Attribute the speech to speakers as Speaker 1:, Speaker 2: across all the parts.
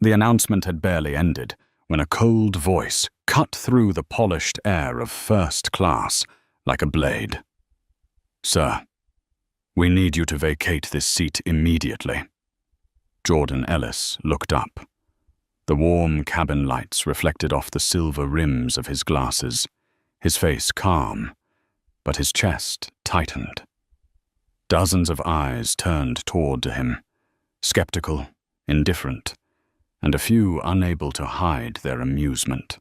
Speaker 1: The announcement had barely ended when a cold voice cut through the polished air of first class like a blade. "Sir, we need you to vacate this seat immediately." Jordan Ellis looked up. The warm cabin lights reflected off the silver rims of his glasses, his face calm, but his chest tightened. Dozens of eyes turned toward him, skeptical, indifferent, and a few unable to hide their amusement.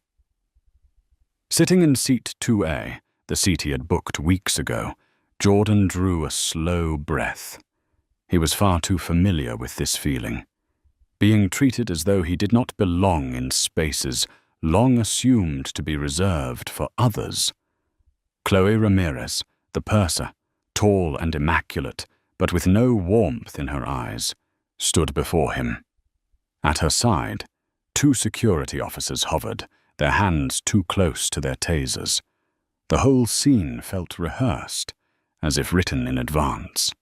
Speaker 1: Sitting in seat 2A, the seat he had booked weeks ago, Jordan drew a slow breath. He was far too familiar with this feeling, being treated as though he did not belong in spaces long assumed to be reserved for others. Chloe Ramirez, the purser, tall and immaculate, but with no warmth in her eyes, stood before him. At her side, 2 security officers hovered, their hands too close to their tasers. The whole scene felt rehearsed, as if written in advance.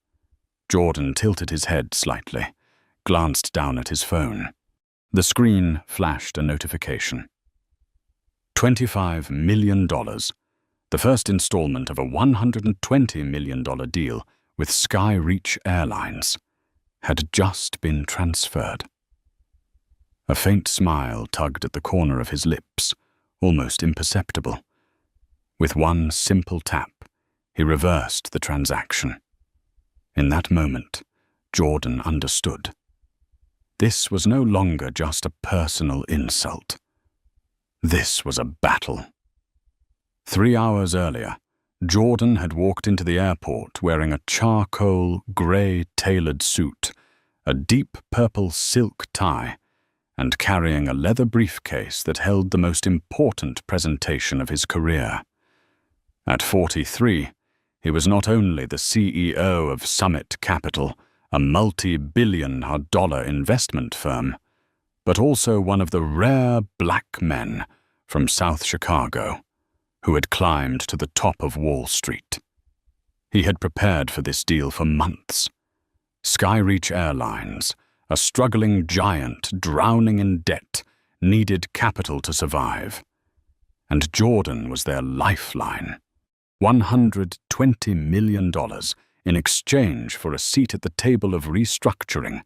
Speaker 1: Jordan tilted his head slightly, glanced down at his phone. The screen flashed a notification. $25 million, the first installment of a $120 million deal with Skyreach Airlines, had just been transferred. A faint smile tugged at the corner of his lips, almost imperceptible. With one simple tap, he reversed the transaction. In that moment, Jordan understood. This was no longer just a personal insult. This was a battle. 3 hours earlier, Jordan had walked into the airport wearing a charcoal grey tailored suit, a deep purple silk tie, and carrying a leather briefcase that held the most important presentation of his career. At 43, he was not only the CEO of Summit Capital, a multi-billion-dollar investment firm, but also one of the rare black men from South Chicago who had climbed to the top of Wall Street. He had prepared for this deal for months. Skyreach Airlines, a struggling giant drowning in debt, needed capital to survive. And Jordan was their lifeline. $120 million in exchange for a seat at the table of restructuring,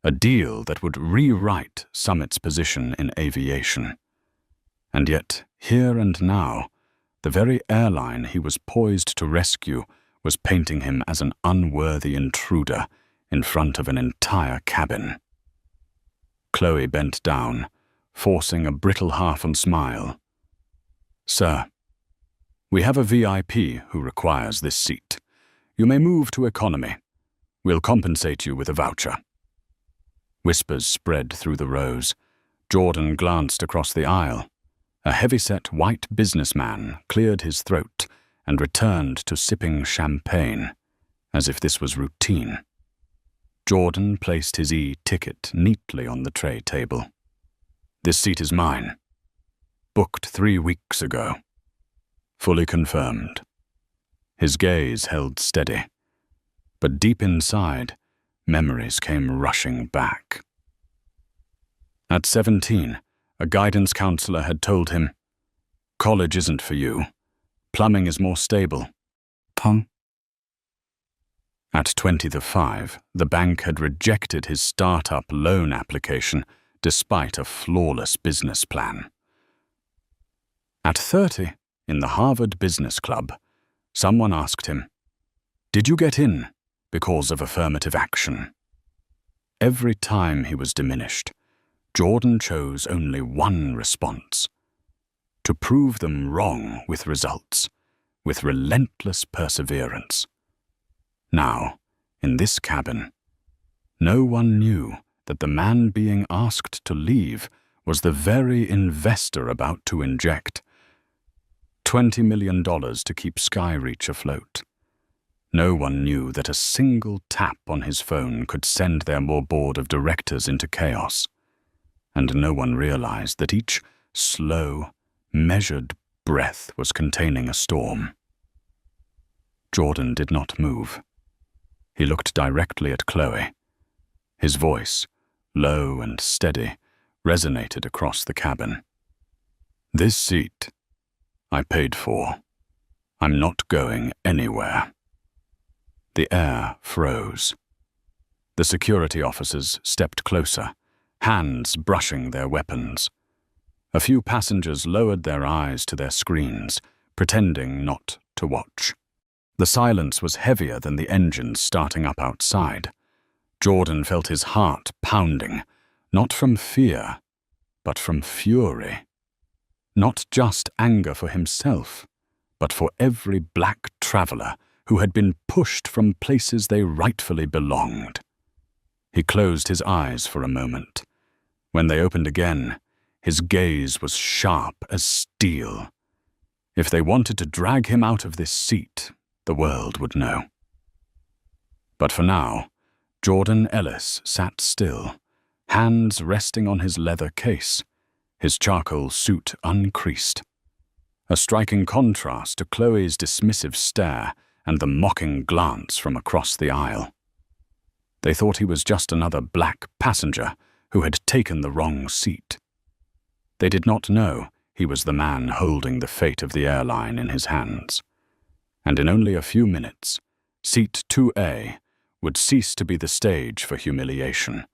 Speaker 1: a deal that would rewrite Summit's position in aviation. And yet, here and now, the very airline he was poised to rescue was painting him as an unworthy intruder in front of an entire cabin. Chloe bent down, forcing a brittle half-on smile. "Sir, we have a VIP who requires this seat. You may move to economy. We'll compensate you with a voucher." Whispers spread through the rows. Jordan glanced across the aisle. A heavy-set white businessman cleared his throat and returned to sipping champagne, as if this was routine. Jordan placed his e-ticket neatly on the tray table. "This seat is mine. Booked 3 weeks ago. Fully confirmed." His gaze held steady, but deep inside, memories came rushing back. At 17, a guidance counselor had told him, "College isn't for you. Plumbing is more stable." Pung. At 25, the bank had rejected his startup loan application despite a flawless business plan. At 30, in the Harvard Business Club, someone asked him, "Did you get in because of affirmative action?" Every time he was diminished, Jordan chose only one response: to prove them wrong with results, with relentless perseverance. Now, in this cabin, no one knew that the man being asked to leave was the very investor about to inject $20 million to keep Skyreach afloat. No one knew that a single tap on his phone could send their board of directors into chaos. And no one realized that each slow, measured breath was containing a storm. Jordan did not move. He looked directly at Chloe. His voice, low and steady, resonated across the cabin. "This seat I paid for. I'm not going anywhere." The air froze. The security officers stepped closer, hands brushing their weapons. A few passengers lowered their eyes to their screens, pretending not to watch. The silence was heavier than the engines starting up outside. Jordan felt his heart pounding, not from fear, but from fury. Not just anger for himself, but for every black traveler who had been pushed from places they rightfully belonged. He closed his eyes for a moment. When they opened again, his gaze was sharp as steel. If they wanted to drag him out of this seat, the world would know. But for now, Jordan Ellis sat still, hands resting on his leather case, his charcoal suit uncreased. A striking contrast to Chloe's dismissive stare and the mocking glance from across the aisle. They thought he was just another black passenger who had taken the wrong seat. They did not know he was the man holding the fate of the airline in his hands. And in only a few minutes, Seat 2A would cease to be the stage for humiliation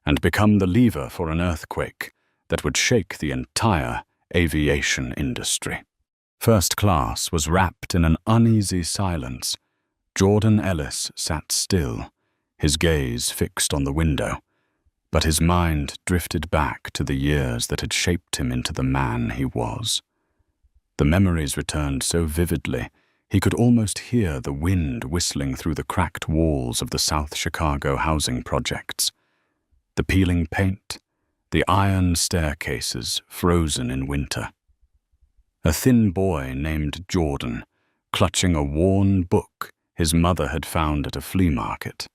Speaker 1: and become the lever for an earthquake that would shake the entire aviation industry. First class was wrapped in an uneasy silence. Jordan Ellis sat still, his gaze fixed on the window, but his mind drifted back to the years that had shaped him into the man he was. The memories returned so vividly, he could almost hear the wind whistling through the cracked walls of the South Chicago housing projects. The peeling paint, the iron staircases frozen in winter. A thin boy named Jordan, clutching a worn book his mother had found at a flea market.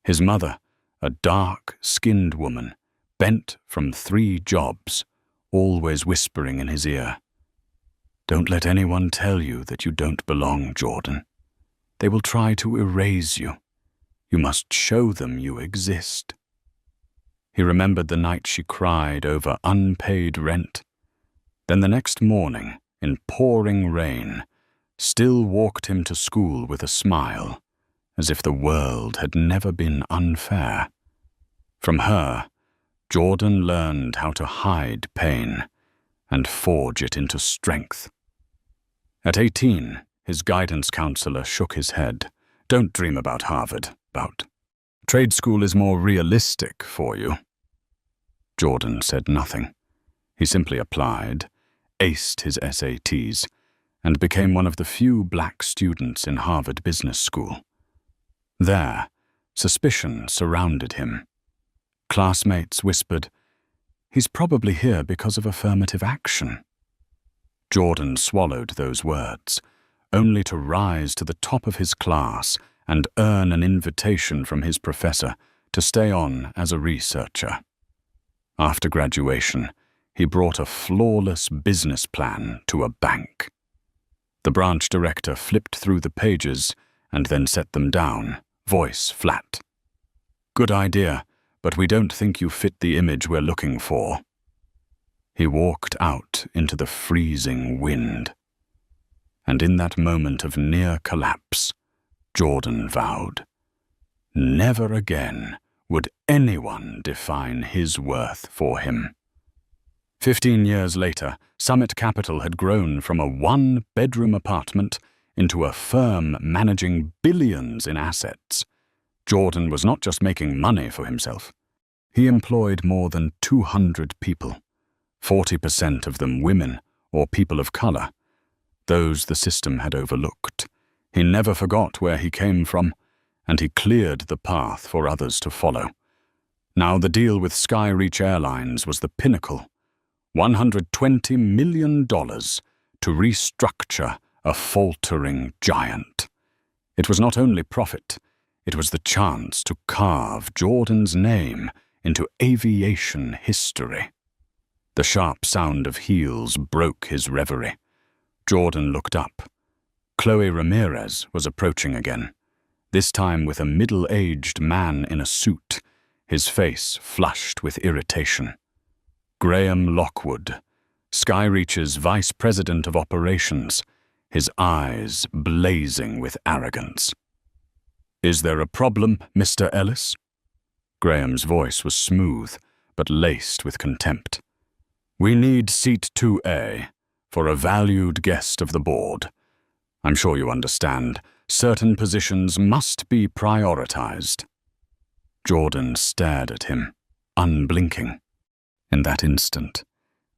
Speaker 1: His mother, a dark-skinned woman, bent from 3 jobs, always whispering in his ear, "Don't let anyone tell you that you don't belong, Jordan. They will try to erase you. You must show them you exist." He remembered the night she cried over unpaid rent. Then the next morning, in pouring rain, still walked him to school with a smile, as if the world had never been unfair. From her, Jordan learned how to hide pain and forge it into strength. At 18, his guidance counselor shook his head. "Don't dream about Harvard, trade school is more realistic for you." Jordan said nothing. He simply applied, aced his SATs, and became one of the few black students in Harvard Business School. There, suspicion surrounded him. Classmates whispered, "He's probably here because of affirmative action." Jordan swallowed those words, only to rise to the top of his class and earn an invitation from his professor to stay on as a researcher. After graduation, he brought a flawless business plan to a bank. The branch director flipped through the pages and then set them down, voice flat. "Good idea, but we don't think you fit the image we're looking for." He walked out into the freezing wind. And in that moment of near collapse, Jordan vowed, never again would anyone define his worth for him. 15 years later, Summit Capital had grown from a 1-bedroom apartment into a firm managing billions in assets. Jordan was not just making money for himself. He employed more than 200 people, 40% of them women or people of color, those the system had overlooked. He never forgot where he came from, and he cleared the path for others to follow. Now the deal with Skyreach Airlines was the pinnacle. $120 million to restructure a faltering giant. It was not only profit, it was the chance to carve Jordan's name into aviation history. The sharp sound of heels broke his reverie. Jordan looked up. Chloe Ramirez was approaching again, this time with a middle-aged man in a suit, his face flushed with irritation. Graham Lockwood, Skyreach's Vice President of Operations, his eyes blazing with arrogance. "Is there a problem, Mr. Ellis?" Graham's voice was smooth, but laced with contempt. "We need seat 2A for a valued guest of the board. I'm sure you understand, certain positions must be prioritized." Jordan stared at him, unblinking. In that instant,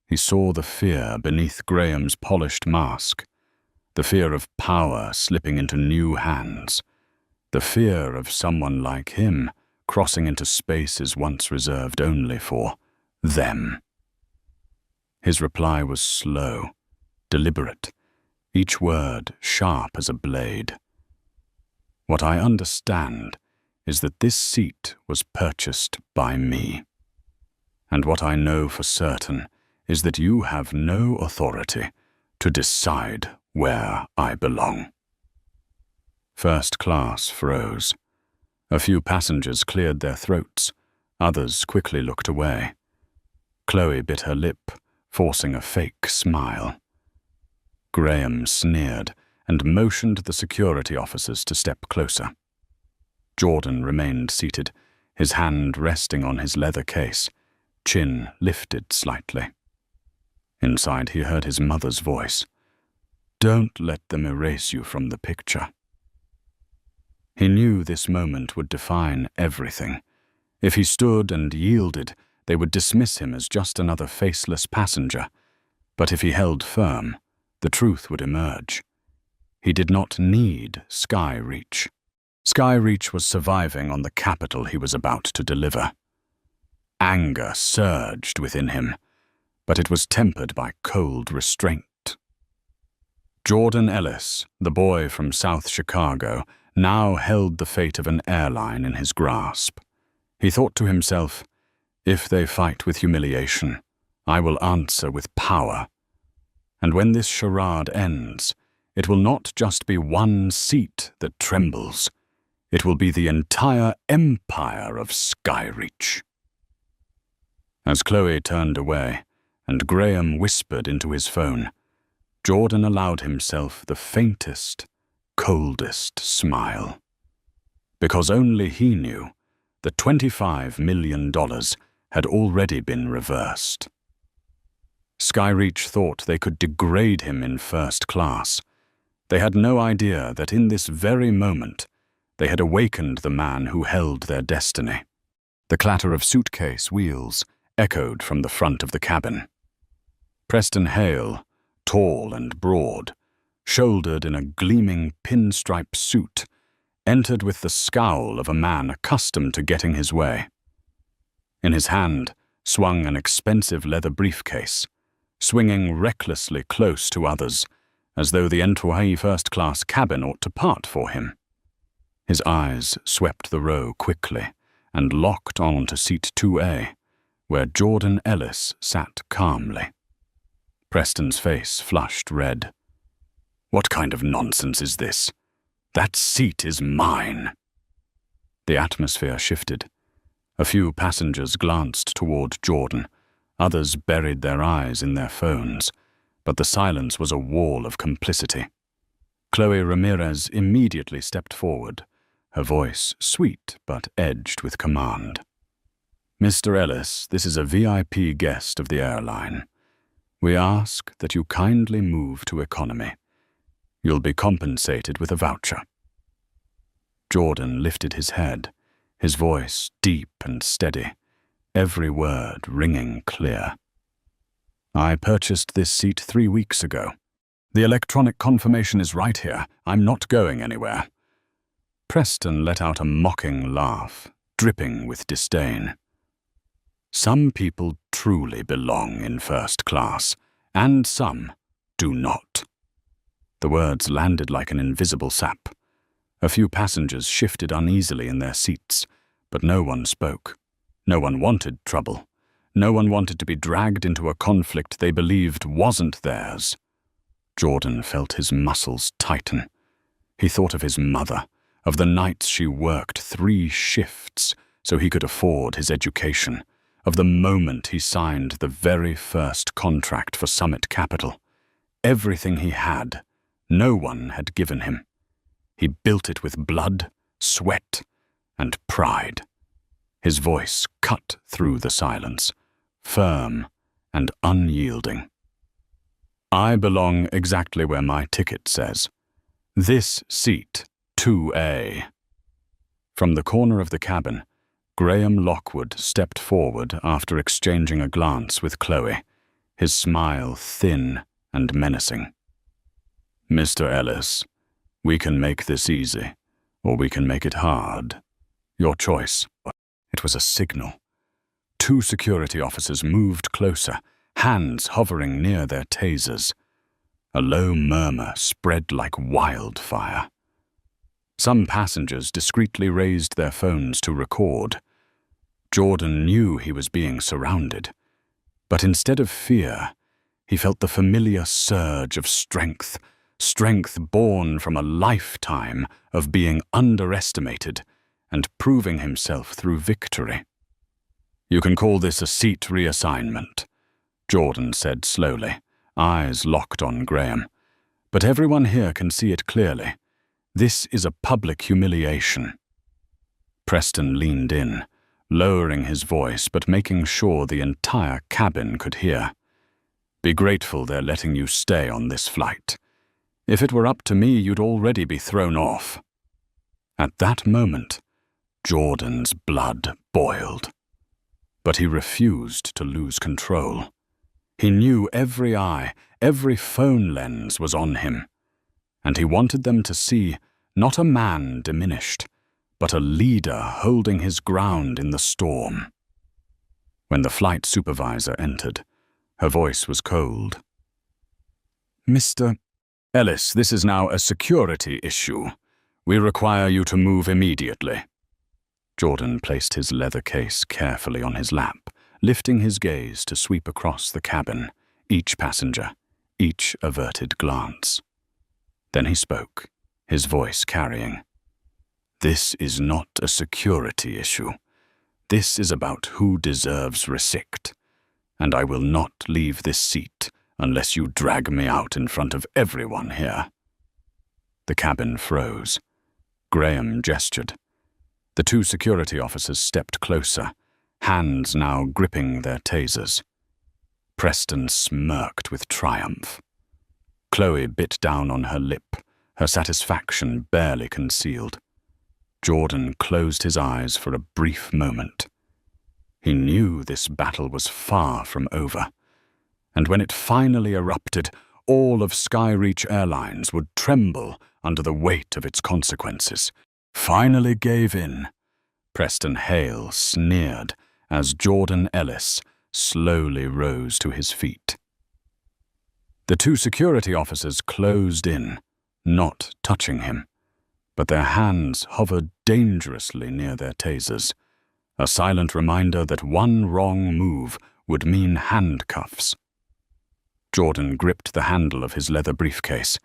Speaker 1: he saw the fear beneath Graham's polished mask, the fear of power slipping into new hands, the fear of someone like him crossing into spaces once reserved only for them. His reply was slow, deliberate, each word sharp as a blade. "What I understand is that this seat was purchased by me. And what I know for certain is that you have no authority to decide where I belong." First class froze. A few passengers cleared their throats, others quickly looked away. Chloe bit her lip, forcing a fake smile. Graham sneered and motioned the security officers to step closer. Jordan remained seated, his hand resting on his leather case, chin lifted slightly. Inside he heard his mother's voice. "Don't let them erase you from the picture." He knew this moment would define everything. If he stood and yielded, they would dismiss him as just another faceless passenger. But if he held firm, the truth would emerge. He did not need Skyreach. Skyreach was surviving on the capital he was about to deliver. Anger surged within him, but it was tempered by cold restraint. Jordan Ellis, the boy from South Chicago, now held the fate of an airline in his grasp. He thought to himself, "If they fight with humiliation, I will answer with power. And when this charade ends, it will not just be one seat that trembles. It will be the entire empire of Skyreach." As Chloe turned away, and Graham whispered into his phone, Jordan allowed himself the faintest, coldest smile. Because only he knew the $25 million had already been reversed. Skyreach thought they could degrade him in first class. They had no idea that in this very moment they had awakened the man who held their destiny. The clatter of suitcase wheels echoed from the front of the cabin. Preston Hale, tall and broad, shouldered in a gleaming pinstripe suit, entered with the scowl of a man accustomed to getting his way. In his hand swung an expensive leather briefcase, swinging recklessly close to others, as though the Entourage first-class cabin ought to part for him. His eyes swept the row quickly and locked on to seat 2A, where Jordan Ellis sat calmly. Preston's face flushed red. "What kind of nonsense is this? That seat is mine." The atmosphere shifted. A few passengers glanced toward Jordan. Others buried their eyes in their phones, but the silence was a wall of complicity. Chloe Ramirez immediately stepped forward, her voice sweet but edged with command. "Mr. Ellis, this is a VIP guest of the airline. We ask that you kindly move to economy. You'll be compensated with a voucher." Jordan lifted his head, his voice deep and steady, every word ringing clear. "I purchased this seat 3 weeks ago. The electronic confirmation is right here. I'm not going anywhere." Preston let out a mocking laugh, dripping with disdain. "Some people truly belong in first class, and some do not." The words landed like an invisible sap. A few passengers shifted uneasily in their seats, but no one spoke. No one wanted trouble. No one wanted to be dragged into a conflict they believed wasn't theirs. Jordan felt his muscles tighten. He thought of his mother, of the nights she worked 3 shifts so he could afford his education, of the moment he signed the very first contract for Summit Capital. Everything he had, no one had given him. He built it with blood, sweat, and pride. His voice cut through the silence, firm and unyielding. I belong exactly where my ticket says. This seat, 2A. From the corner of the cabin, Graham Lockwood stepped forward after exchanging a glance with Chloe, his smile thin and menacing. Mr. Ellis, we can make this easy, or we can make it hard. Your choice. It was a signal. 2 security officers moved closer, hands hovering near their tasers. A low murmur spread like wildfire. Some passengers discreetly raised their phones to record. Jordan knew he was being surrounded, but instead of fear, he felt the familiar surge of strength born from a lifetime of being underestimated and proving himself through victory. You can call this a seat reassignment, Jordan said slowly, eyes locked on Graham. But everyone here can see it clearly. This is a public humiliation. Preston leaned in, lowering his voice but making sure the entire cabin could hear. Be grateful they're letting you stay on this flight. If it were up to me, you'd already be thrown off. At that moment, Jordan's blood boiled. But he refused to lose control. He knew every eye, every phone lens was on him, and he wanted them to see not a man diminished, but a leader holding his ground in the storm. When the flight supervisor entered, her voice was cold. Mr. Ellis, this is now a security issue. We require you to move immediately. Jordan placed his leather case carefully on his lap, lifting his gaze to sweep across the cabin, each passenger, each averted glance. Then he spoke, his voice carrying. This is not a security issue. This is about who deserves respect, and I will not leave this seat unless you drag me out in front of everyone here. The cabin froze. Graham gestured. The 2 security officers stepped closer, hands now gripping their tasers. Preston smirked with triumph. Chloe bit down on her lip, her satisfaction barely concealed. Jordan closed his eyes for a brief moment. He knew this battle was far from over, and when it finally erupted, all of Skyreach Airlines would tremble under the weight of its consequences. Finally gave in. Preston Hale sneered as Jordan Ellis slowly rose to his feet. The 2 security officers closed in, not touching him, but their hands hovered dangerously near their tasers, a silent reminder that one wrong move would mean handcuffs. Jordan gripped the handle of his leather briefcase.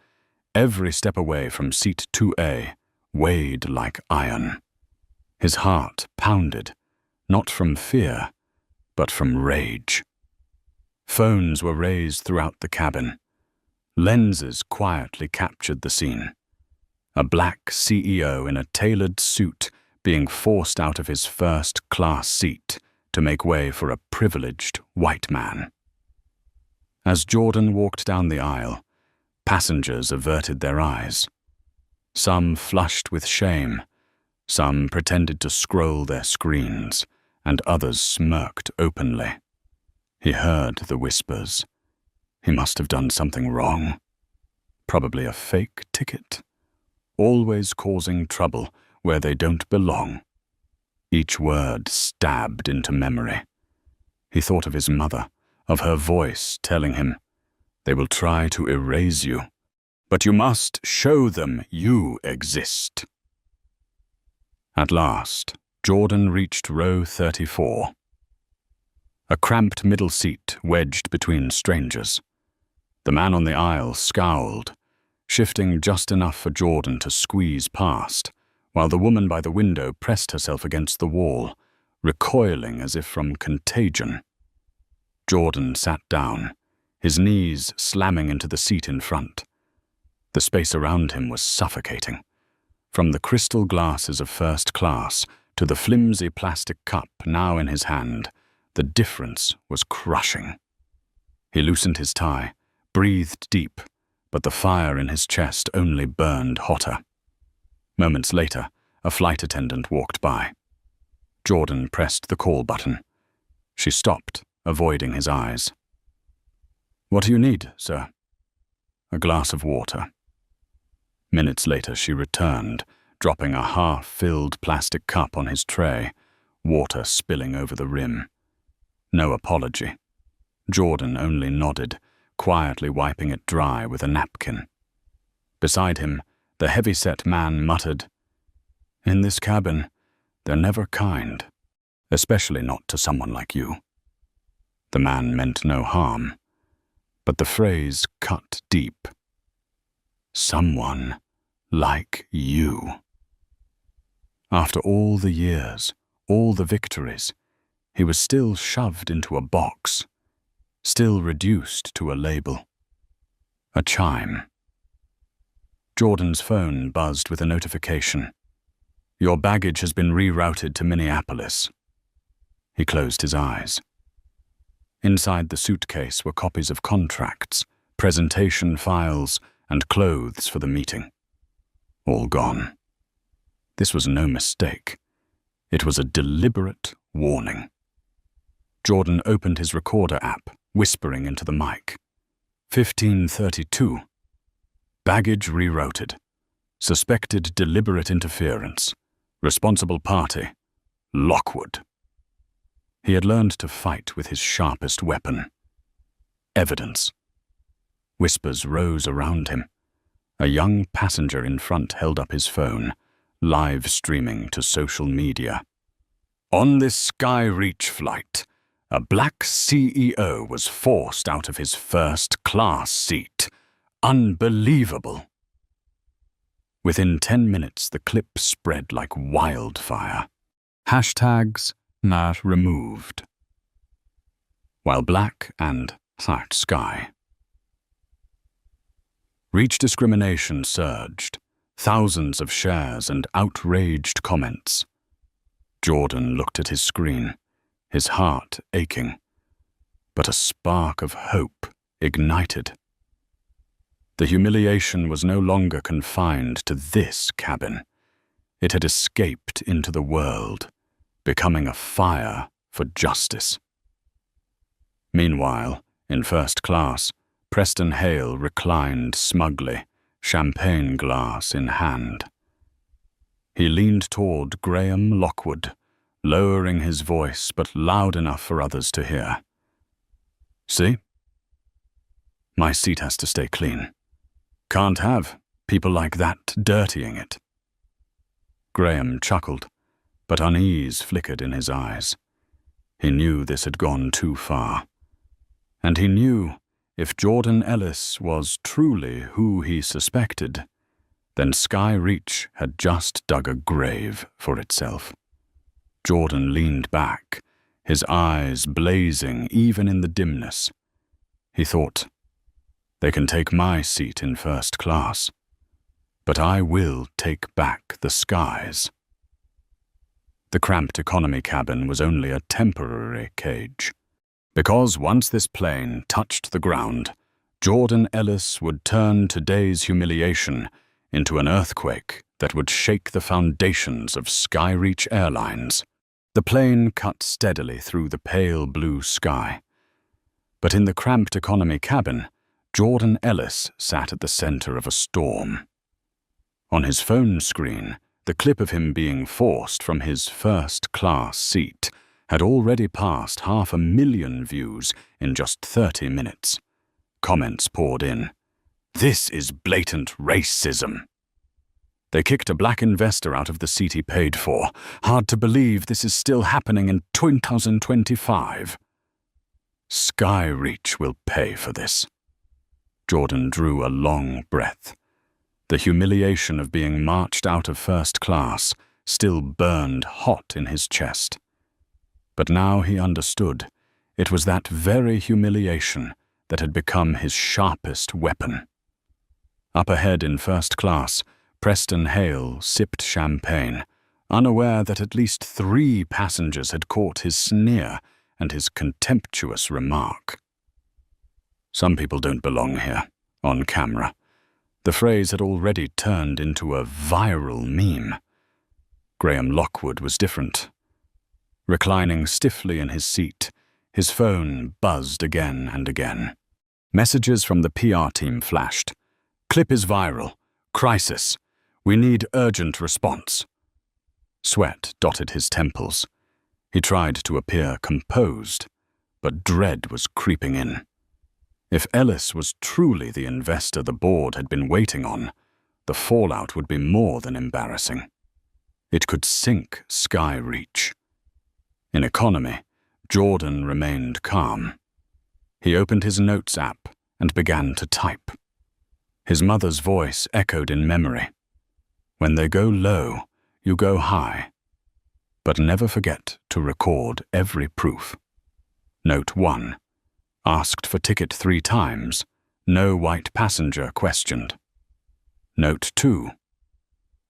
Speaker 1: Every step away from seat 2A weighed like iron. His heart pounded, not from fear, but from rage. Phones were raised throughout the cabin. Lenses quietly captured the scene. A black CEO in a tailored suit being forced out of his first-class seat to make way for a privileged white man. As Jordan walked down the aisle, passengers averted their eyes. Some flushed with shame, some pretended to scroll their screens, and others smirked openly. He heard the whispers. He must have done something wrong. Probably a fake ticket. Always causing trouble where they don't belong. Each word stabbed into memory. He thought of his mother, of her voice telling him, "They will try to erase you, but you must show them you exist." At last, Jordan reached row 34. A cramped middle seat wedged between strangers. The man on the aisle scowled, shifting just enough for Jordan to squeeze past, while the woman by the window pressed herself against the wall, recoiling as if from contagion. Jordan sat down, his knees slamming into the seat in front. The space around him was suffocating. From the crystal glasses of first class to the flimsy plastic cup now in his hand, the difference was crushing. He loosened his tie, breathed deep, but the fire in his chest only burned hotter. Moments later, a flight attendant walked by. Jordan pressed the call button. She stopped, avoiding his eyes. "What do you need, sir?" "A glass of water." Minutes later, she returned, dropping a half-filled plastic cup on his tray, water spilling over the rim. No apology. Jordan only nodded, quietly wiping it dry with a napkin. Beside him, the heavy-set man muttered, "In this cabin, they're never kind, especially not to someone like you." The man meant no harm, but the phrase cut deep. Someone like you. After all the years, all the victories, he was still shoved into a box, still reduced to a label. A chime. Jordan's phone buzzed with a notification. "Your baggage has been rerouted to Minneapolis." He closed his eyes. Inside the suitcase were copies of contracts, presentation files, and clothes for the meeting. All gone. This was no mistake. It was a deliberate warning. Jordan opened his recorder app, whispering into the mic. 1532. Baggage rerouted. Suspected deliberate interference. Responsible party. Lockwood. He had learned to fight with his sharpest weapon. Evidence. Whispers rose around him. A young passenger in front held up his phone, live streaming to social media. On this Skyreach flight, a black CEO was forced out of his first-class seat. Unbelievable. Within 10 minutes, the clip spread like wildfire. Hashtags not removed. While black and sky. Reach discrimination surged, thousands of shares and outraged comments. Jordan looked at his screen, his heart aching, but a spark of hope ignited. The humiliation was no longer confined to this cabin. It had escaped into the world, becoming a fire for justice. Meanwhile, in first class, Preston Hale reclined smugly, champagne glass in hand. He leaned toward Graham Lockwood, lowering his voice but loud enough for others to hear. "See? My seat has to stay clean. Can't have people like that dirtying it." Graham chuckled, but unease flickered in his eyes. He knew this had gone too far. And he knew if Jordan Ellis was truly who he suspected, then Skyreach had just dug a grave for itself. Jordan leaned back, his eyes blazing even in the dimness. He thought, "They can take my seat in first class, but I will take back the skies." The cramped economy cabin was only a temporary cage, because once this plane touched the ground, Jordan Ellis would turn today's humiliation into an earthquake that would shake the foundations of Skyreach Airlines. The plane cut steadily through the pale blue sky. But in the cramped economy cabin, Jordan Ellis sat at the center of a storm. On his phone screen, the clip of him being forced from his first-class seat had already passed 500,000 views in just 30 minutes. Comments poured in. "This is blatant racism." "They kicked a black investor out of the seat he paid for. Hard to believe this is still happening in 2025. Skyreach will pay for this." Jordan drew a long breath. The humiliation of being marched out of first class still burned hot in his chest. But now he understood. It was that very humiliation that had become his sharpest weapon. Up ahead in first class, Preston Hale sipped champagne, unaware that at least 3 passengers had caught his sneer and his contemptuous remark. "Some people don't belong here," on camera. The phrase had already turned into a viral meme. Graham Lockwood was different. Reclining stiffly in his seat, his phone buzzed again and again. Messages from the PR team flashed. "Clip is viral. Crisis. We need urgent response." Sweat dotted his temples. He tried to appear composed, but dread was creeping in. If Ellis was truly the investor the board had been waiting on, the fallout would be more than embarrassing. It could sink Skyreach. In economy, Jordan remained calm. He opened his notes app and began to type. His mother's voice echoed in memory. "When they go low, you go high. But never forget to record every proof." Note 1. Asked for ticket 3 times. No white passenger questioned. Note 2.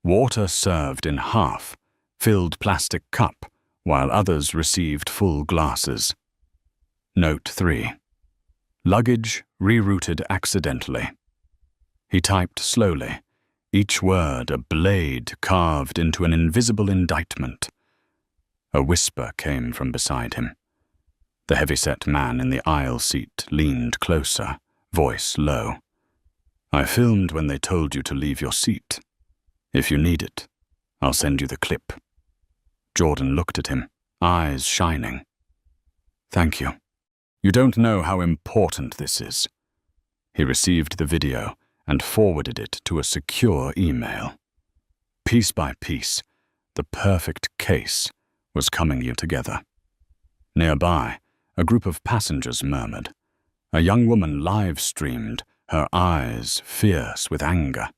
Speaker 1: Water served in half, filled plastic cup, while others received full glasses. Note 3. Luggage rerouted accidentally. He typed slowly, each word a blade carved into an invisible indictment. A whisper came from beside him. The heavy-set man in the aisle seat leaned closer, voice low. "I filmed when they told you to leave your seat. If you need it, I'll send you the clip." Jordan looked at him, eyes shining. "Thank you. You don't know how important this is." He received the video and forwarded it to a secure email. Piece by piece, the perfect case was coming together. Nearby, a group of passengers murmured. A young woman live-streamed, her eyes fierce with anger.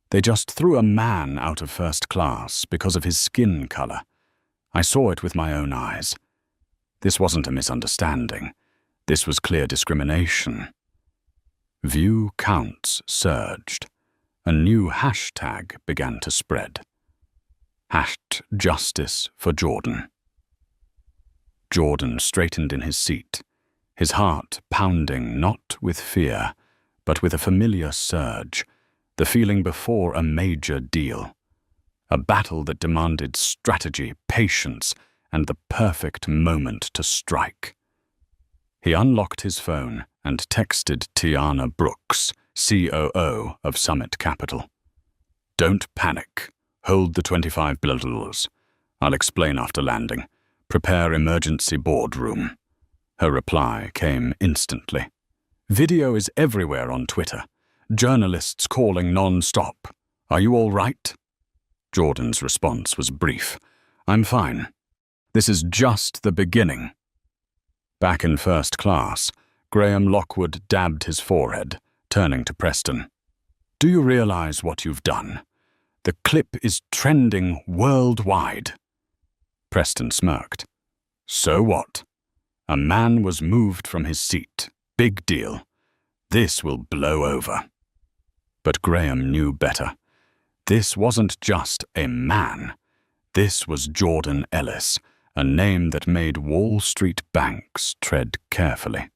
Speaker 1: "They just threw a man out of first class because of his skin color. I saw it with my own eyes. This wasn't a misunderstanding. This was clear discrimination." View counts surged. A new hashtag began to spread. #Justice for Jordan. Jordan straightened in his seat, his heart pounding not with fear, but with a familiar surge, the feeling before a major deal. A battle that demanded strategy, patience, and the perfect moment to strike. He unlocked his phone and texted Tiana Brooks, COO of Summit Capital. "Don't panic. Hold the $25 I'll explain after landing. Prepare emergency boardroom." Her reply came instantly. "Video is everywhere on Twitter. Journalists calling non-stop. Are you all right?" Jordan's response was brief. "I'm fine. This is just the beginning." Back in first class, Graham Lockwood dabbed his forehead, turning to Preston. "Do you realize what you've done? The clip is trending worldwide." Preston smirked. "So what? A man was moved from his seat. Big deal. This will blow over." But Graham knew better. This wasn't just a man. This was Jordan Ellis, a name that made Wall Street banks tread carefully.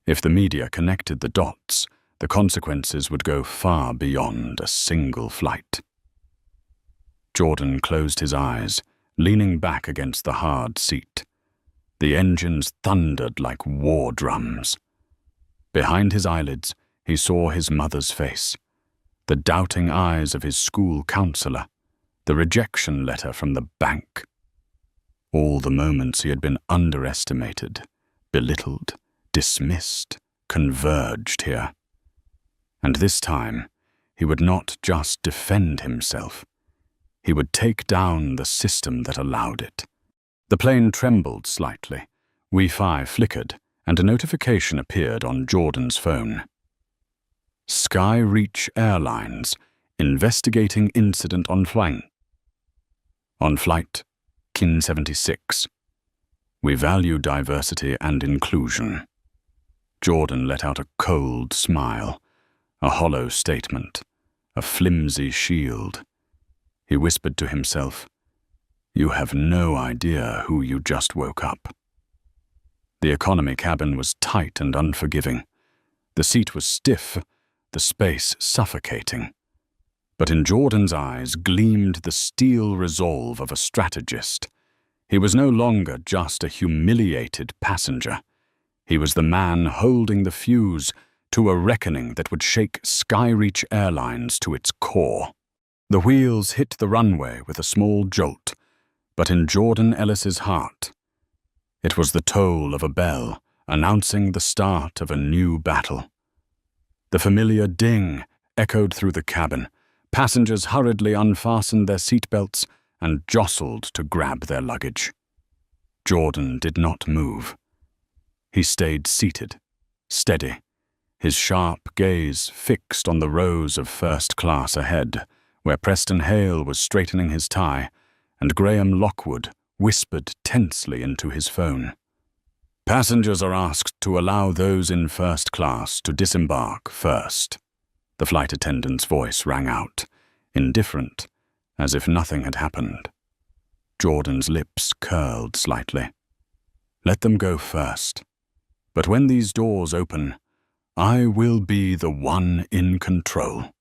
Speaker 1: If the media connected the dots, the consequences would go far beyond a single flight. Jordan closed his eyes, leaning back against the hard seat. The engines thundered like war drums. Behind his eyelids, he saw his mother's face, the doubting eyes of his school counselor, the rejection letter from the bank. All the moments he had been underestimated, belittled, dismissed, converged here. And this time, he would not just defend himself. He would take down the system that allowed it. The plane trembled slightly, Wi-Fi flickered, and a notification appeared on Jordan's phone. Skyreach Airlines, investigating incident on flight Kin 76. We value diversity and inclusion. Jordan let out a cold smile, a hollow statement, a flimsy shield. He whispered to himself, "You have no idea who you just woke up." The economy cabin was tight and unforgiving. The seat was stiff, the space suffocating. But in Jordan's eyes gleamed the steel resolve of a strategist. He was no longer just a humiliated passenger. He was the man holding the fuse to a reckoning that would shake Skyreach Airlines to its core. The wheels hit the runway with a small jolt, but in Jordan Ellis's heart, it was the toll of a bell announcing the start of a new battle. The familiar ding echoed through the cabin. Passengers hurriedly unfastened their seatbelts and jostled to grab their luggage. Jordan did not move. He stayed seated, steady, his sharp gaze fixed on the rows of first class ahead, where Preston Hale was straightening his tie, and Graham Lockwood whispered tensely into his phone. "Passengers are asked to allow those in first class to disembark first." The flight attendant's voice rang out, indifferent, as if nothing had happened. Jordan's lips curled slightly. "Let them go first. But when these doors open, I will be the one in control."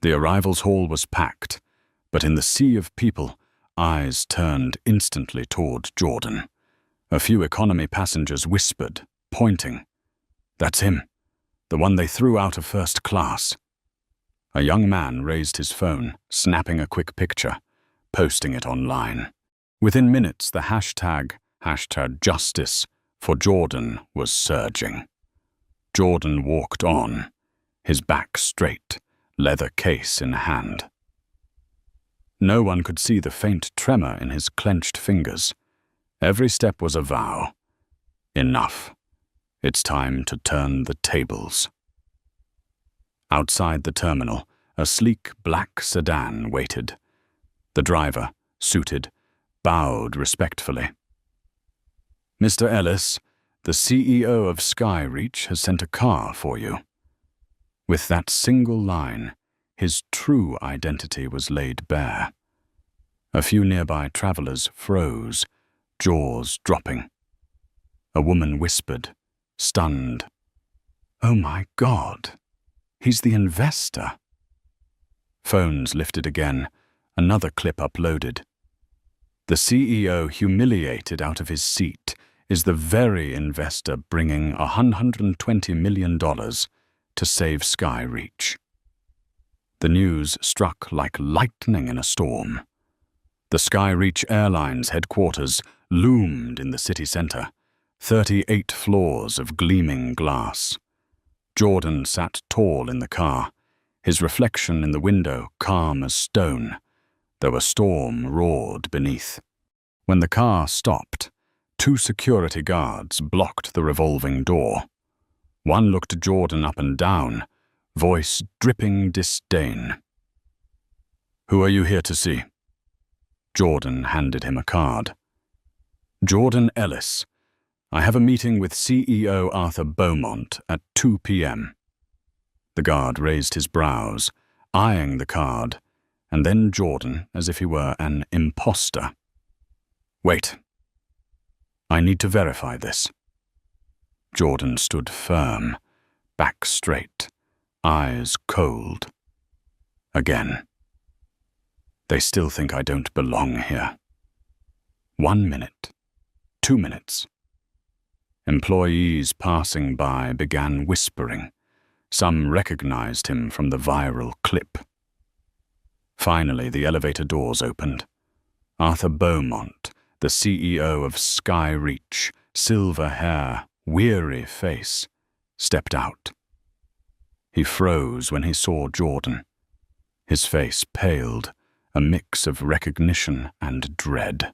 Speaker 1: The arrivals hall was packed, but in the sea of people, eyes turned instantly toward Jordan. A few economy passengers whispered, pointing. "That's him, the one they threw out of first class." A young man raised his phone, snapping a quick picture, posting it online. Within minutes, the hashtag #Justice for Jordan was surging. Jordan walked on, his back straight, leather case in hand. No one could see the faint tremor in his clenched fingers. Every step was a vow. Enough. It's time to turn the tables. Outside the terminal, a sleek black sedan waited. The driver, suited, bowed respectfully. "Mr. Ellis, the CEO of Skyreach has sent a car for you." With that single line, his true identity was laid bare. A few nearby travelers froze, jaws dropping. A woman whispered, stunned, "Oh my God, he's the investor." Phones lifted again, another clip uploaded. "The CEO, humiliated out of his seat, is the very investor bringing $120 million to save Skyreach." The news struck like lightning in a storm. The Skyreach Airlines headquarters loomed in the city center, 38 floors of gleaming glass. Jordan sat tall in the car, his reflection in the window calm as stone, though a storm roared beneath. When the car stopped, 2 security guards blocked the revolving door. One looked Jordan up and down, voice dripping disdain. "Who are you here to see?" Jordan handed him a card. "Jordan Ellis. I have a meeting with CEO Arthur Beaumont at 2 p.m. The guard raised his brows, eyeing the card, and then Jordan as if he were an imposter. "Wait. I need to verify this." Jordan stood firm, back straight, eyes cold. Again. "They still think I don't belong here." 1 minute. 2 minutes. Employees passing by began whispering. Some recognized him from the viral clip. Finally, the elevator doors opened. Arthur Beaumont, the CEO of Skyreach, silver hair, weary face, stepped out. He froze when he saw Jordan. His face paled, a mix of recognition and dread.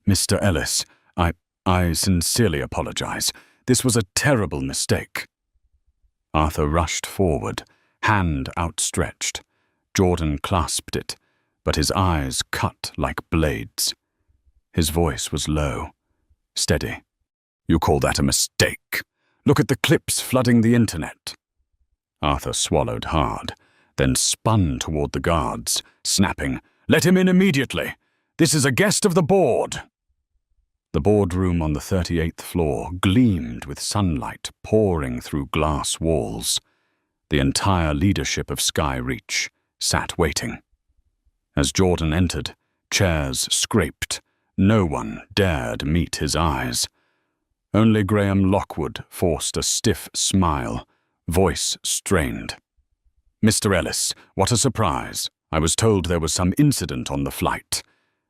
Speaker 1: "Mr. Ellis, I sincerely apologize. This was a terrible mistake." Arthur rushed forward, hand outstretched. Jordan clasped it, but his eyes cut like blades. His voice was low, steady. "You call that a mistake? Look at the clips flooding the internet." Arthur swallowed hard, then spun toward the guards, snapping, "Let him in immediately! This is a guest of the board!" The boardroom on the 38th floor gleamed with sunlight pouring through glass walls. The entire leadership of Skyreach sat waiting. As Jordan entered, chairs scraped. No one dared meet his eyes. Only Graham Lockwood forced a stiff smile, voice strained. "Mr. Ellis, what a surprise. I was told there was some incident on the flight.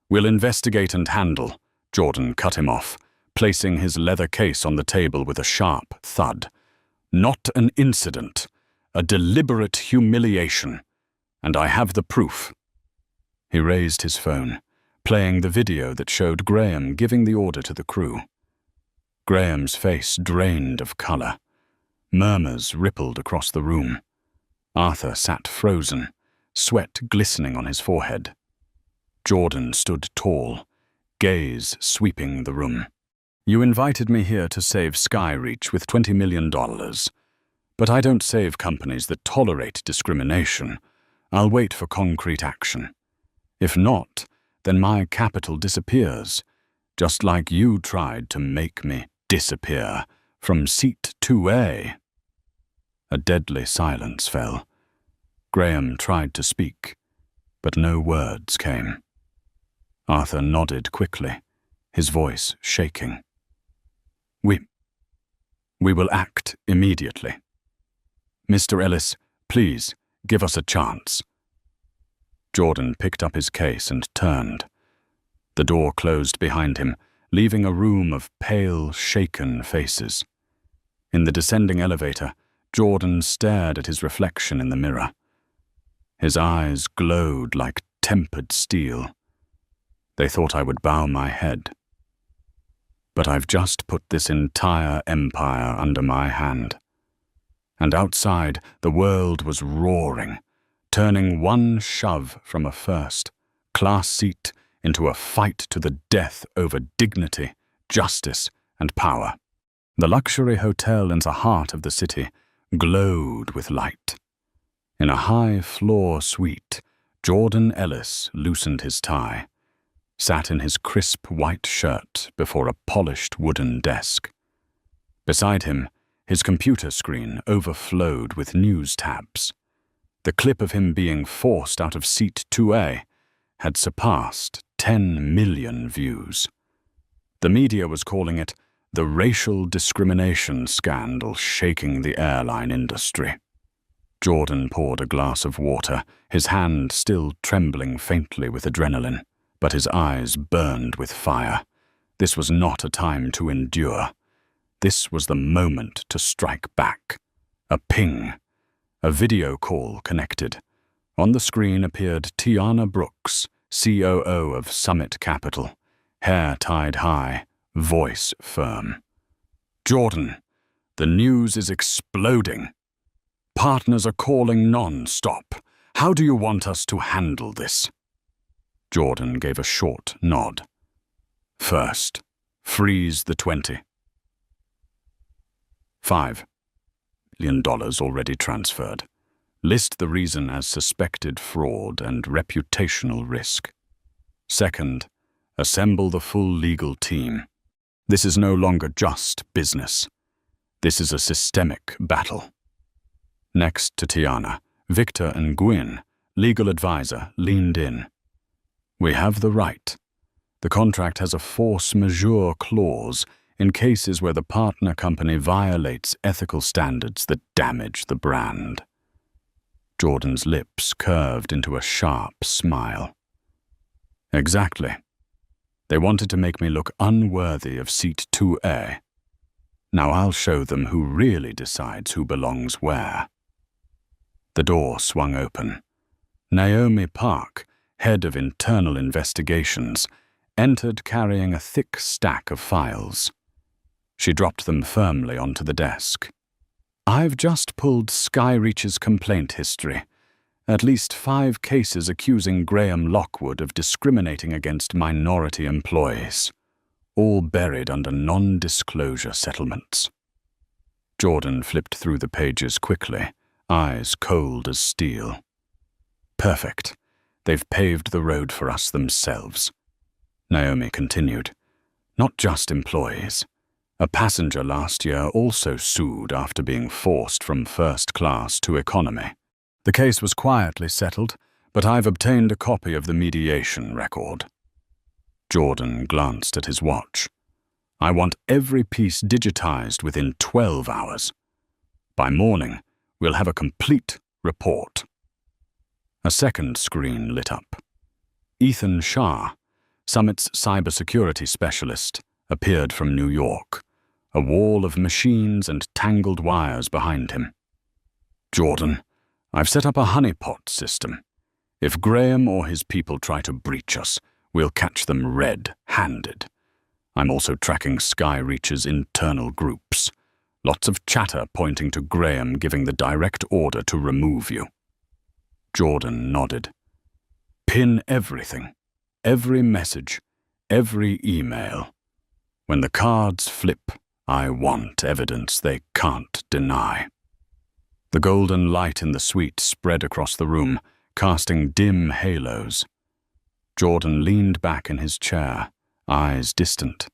Speaker 1: We'll investigate and handle." Jordan cut him off, placing his leather case on the table with a sharp thud. "Not an incident, a deliberate humiliation. And I have the proof." He raised his phone, playing the video that showed Graham giving the order to the crew. Graham's face drained of color. Murmurs rippled across the room. Arthur sat frozen, sweat glistening on his forehead. Jordan stood tall, gaze sweeping the room. "You invited me here to save Skyreach with $20 million. But I don't save companies that tolerate discrimination. I'll wait for concrete action. If not, then my capital disappears, just like you tried to make me disappear from seat 2A. A deadly silence fell. Graham tried to speak, but no words came. Arthur nodded quickly, his voice shaking. We will act immediately. Mr. Ellis, please, give us a chance." Jordan picked up his case and turned. The door closed behind him, leaving a room of pale, shaken faces. In the descending elevator, Jordan stared at his reflection in the mirror. His eyes glowed like tempered steel. They thought I would bow my head. But I've just put this entire empire under my hand. And outside, the world was roaring, turning one shove from a first-class seat into a fight to the death over dignity, justice, and power. The luxury hotel in the heart of the city glowed with light. In a high-floor suite, Jordan Ellis loosened his tie, sat in his crisp white shirt before a polished wooden desk. Beside him, his computer screen overflowed with news tabs. The clip of him being forced out of seat 2A had surpassed 10 million views. The media was calling it the racial discrimination scandal shaking the airline industry. Jordan poured a glass of water, his hand still trembling faintly with adrenaline, but his eyes burned with fire. This was not a time to endure. This was the moment to strike back. A ping. A video call connected. On the screen appeared Tiana Brooks, COO of Summit Capital, hair tied high, voice firm. "Jordan, the news is exploding. Partners are calling non-stop. How do you want us to handle this?" Jordan gave a short nod. "First, freeze the 25 million already transferred. List the reason as suspected fraud and reputational risk. Second, assemble the full legal team. This is no longer just business. This is a systemic battle." Next to Tiana, Victor and Gwyn, legal advisor, leaned in. "We have the right. The contract has a force majeure clause in cases where the partner company violates ethical standards that damage the brand." Jordan's lips curved into a sharp smile. "Exactly. They wanted to make me look unworthy of seat 2A. Now I'll show them who really decides who belongs where." The door swung open. Naomi Park, head of internal investigations, entered carrying a thick stack of files. She dropped them firmly onto the desk. "I've just pulled Skyreach's complaint history, At least 5 cases accusing Graham Lockwood of discriminating against minority employees, all buried under non-disclosure settlements. Jordan flipped through the pages quickly, eyes cold as steel. Perfect. They've paved the road for us themselves. Naomi continued. Not just employees. A passenger last year also sued after being forced from first class to economy. The case was quietly settled, but I've obtained a copy of the mediation record. Jordan glanced at his watch. I want every piece digitized within 12 hours. By morning, we'll have a complete report. A second screen lit up. Ethan Shah, Summit's cybersecurity specialist, appeared from New York, a wall of machines and tangled wires behind him. Jordan, I've set up a honeypot system. If Graham or his people try to breach us, we'll catch them red-handed. I'm also tracking Skyreach's internal groups. Lots of chatter pointing to Graham giving the direct order to remove you. Jordan nodded. Pin everything. Every message. Every email. When the cards flip, I want evidence they can't deny. The golden light in the suite spread across the room, casting dim halos. Jordan leaned back in his chair, eyes distant.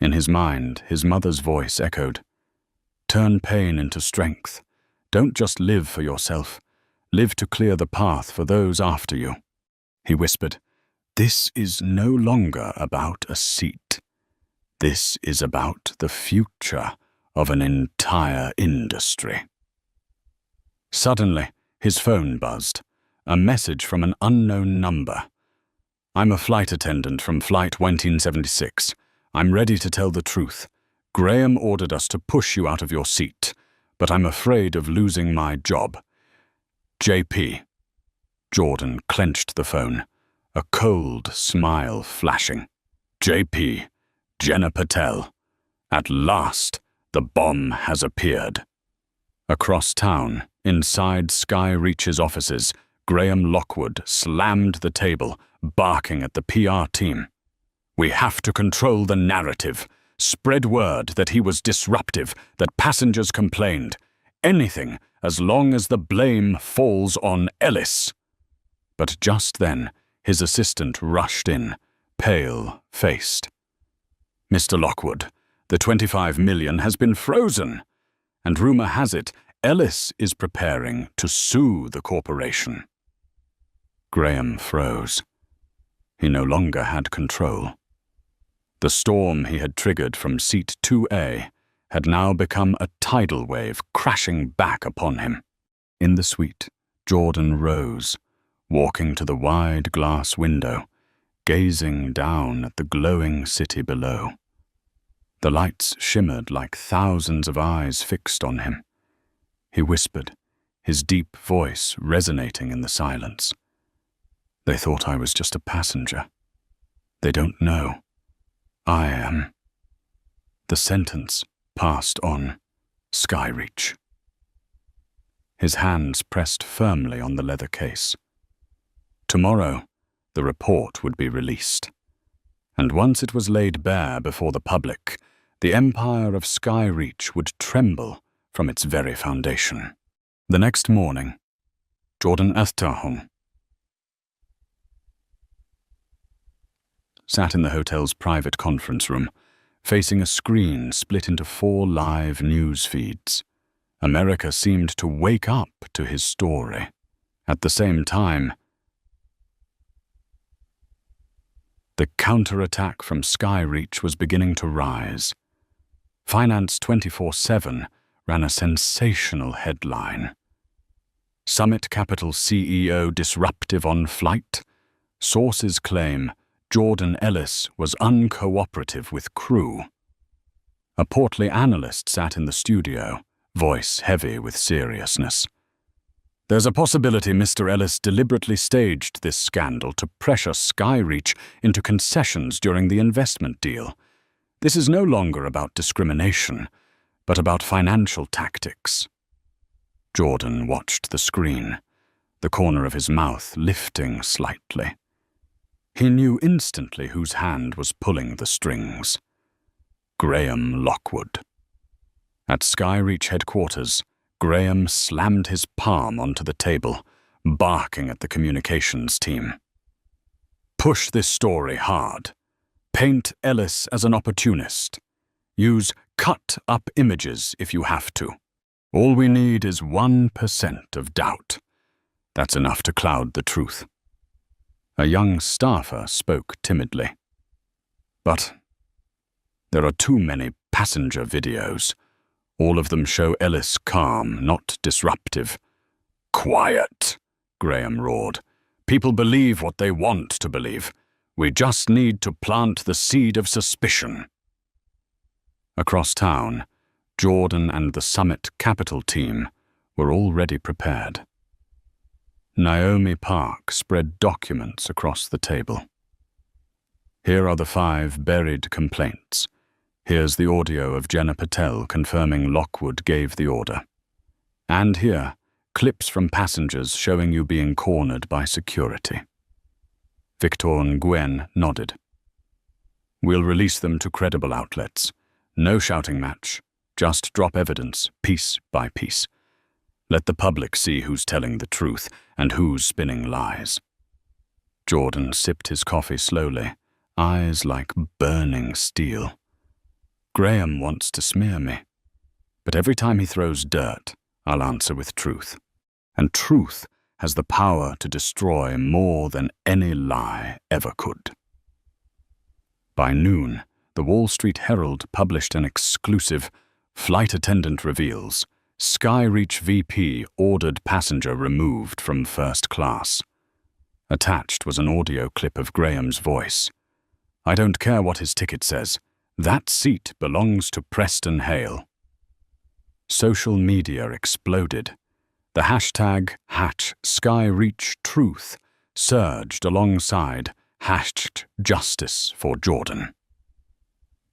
Speaker 1: In his mind, his mother's voice echoed. Turn pain into strength. Don't just live for yourself. Live to clear the path for those after you. He whispered, This is no longer about a seat. This is about the future of an entire industry. Suddenly, his phone buzzed. A message from an unknown number. I'm a flight attendant from Flight 1976. I'm ready to tell the truth. Graham ordered us to push you out of your seat, but I'm afraid of losing my job. JP. Jordan clenched the phone, a cold smile flashing. JP. Jenna Patel. At last, the bomb has appeared. Across town, inside Skyreach's offices, Graham Lockwood slammed the table, barking at the PR team. We have to control the narrative. Spread word that he was disruptive, that passengers complained. Anything, as long as the blame falls on Ellis. But just then, his assistant rushed in, pale-faced. Mr. Lockwood, the $25 million has been frozen, and rumor has it Ellis is preparing to sue the corporation. Graham froze. He no longer had control. The storm he had triggered from seat 2A had now become a tidal wave crashing back upon him. In the suite, Jordan rose, walking to the wide glass window, gazing down at the glowing city below. The lights shimmered like thousands of eyes fixed on him. He whispered, his deep voice resonating in the silence. They thought I was just a passenger. They don't know. I am. The sentence passed on Skyreach. His hands pressed firmly on the leather case. Tomorrow, the report would be released. And once it was laid bare before the public, the empire of Skyreach would tremble from its very foundation. The next morning, Jordan Athtarhung sat in the hotel's private conference room, facing a screen split into 4 live news feeds. America seemed to wake up to his story. At the same time, the counterattack from Skyreach was beginning to rise. Finance 24/7 ran a sensational headline. Summit Capital CEO disruptive on flight. Sources claim Jordan Ellis was uncooperative with crew. A portly analyst sat in the studio, voice heavy with seriousness. There's a possibility Mr. Ellis deliberately staged this scandal to pressure Skyreach into concessions during the investment deal. This is no longer about discrimination, but about financial tactics. Jordan watched the screen. the corner of his mouth lifting slightly. He knew instantly whose hand was pulling the strings. Graham Lockwood. At Skyreach headquarters, Graham slammed his palm onto the table, barking at the communications team. Push this story hard. Paint Ellis as an opportunist. Use cut-up images if you have to. All we need is 1% of doubt. That's enough to cloud the truth. A young staffer spoke timidly. But there are too many passenger videos. All of them show Ellis calm, not disruptive. Quiet, Graham roared. People believe what they want to believe. We just need to plant the seed of suspicion. Across town, Jordan and the Summit Capital team were already prepared. Naomi Park spread documents across the table. Here are the 5 buried complaints. Here's the audio of Jenna Patel confirming Lockwood gave the order. And here, clips from passengers showing you being cornered by security. Victor Nguyen nodded. We'll release them to credible outlets. No shouting match. Just drop evidence, piece by piece. Let the public see who's telling the truth and who's spinning lies. Jordan sipped his coffee slowly, eyes like burning steel. Graham wants to smear me, but every time he throws dirt, I'll answer with truth. And truth has the power to destroy more than any lie ever could. By noon, the Wall Street Herald published an exclusive flight attendant reveals Skyreach VP ordered passenger removed from first class. Attached was an audio clip of Graham's voice. I don't care what his ticket says. That seat belongs to Preston Hale. Social media exploded. The hashtag #SkyreachTruth surged alongside #Justice for Jordan.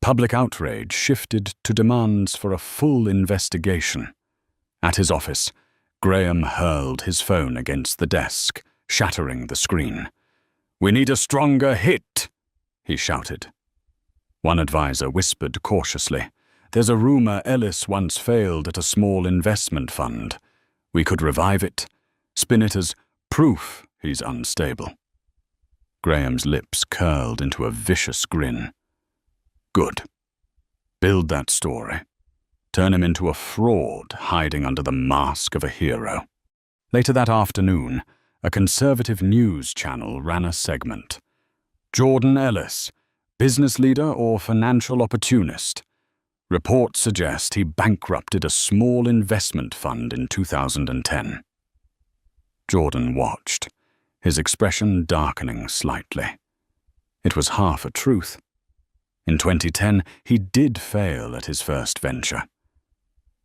Speaker 1: Public outrage shifted to demands for a full investigation. At his office, Graham hurled his phone against the desk, shattering the screen. "We need a stronger hit," he shouted. One advisor whispered cautiously, "There's a rumor Ellis once failed at a small investment fund. We could revive it, spin it as proof he's unstable." Graham's lips curled into a vicious grin. Good. Build that story. Turn him into a fraud hiding under the mask of a hero. Later that afternoon, a conservative news channel ran a segment. Jordan Ellis, business leader or financial opportunist? Reports suggest he bankrupted a small investment fund in 2010. Jordan watched, his expression darkening slightly. It was half a truth. In 2010, he did fail at his first venture.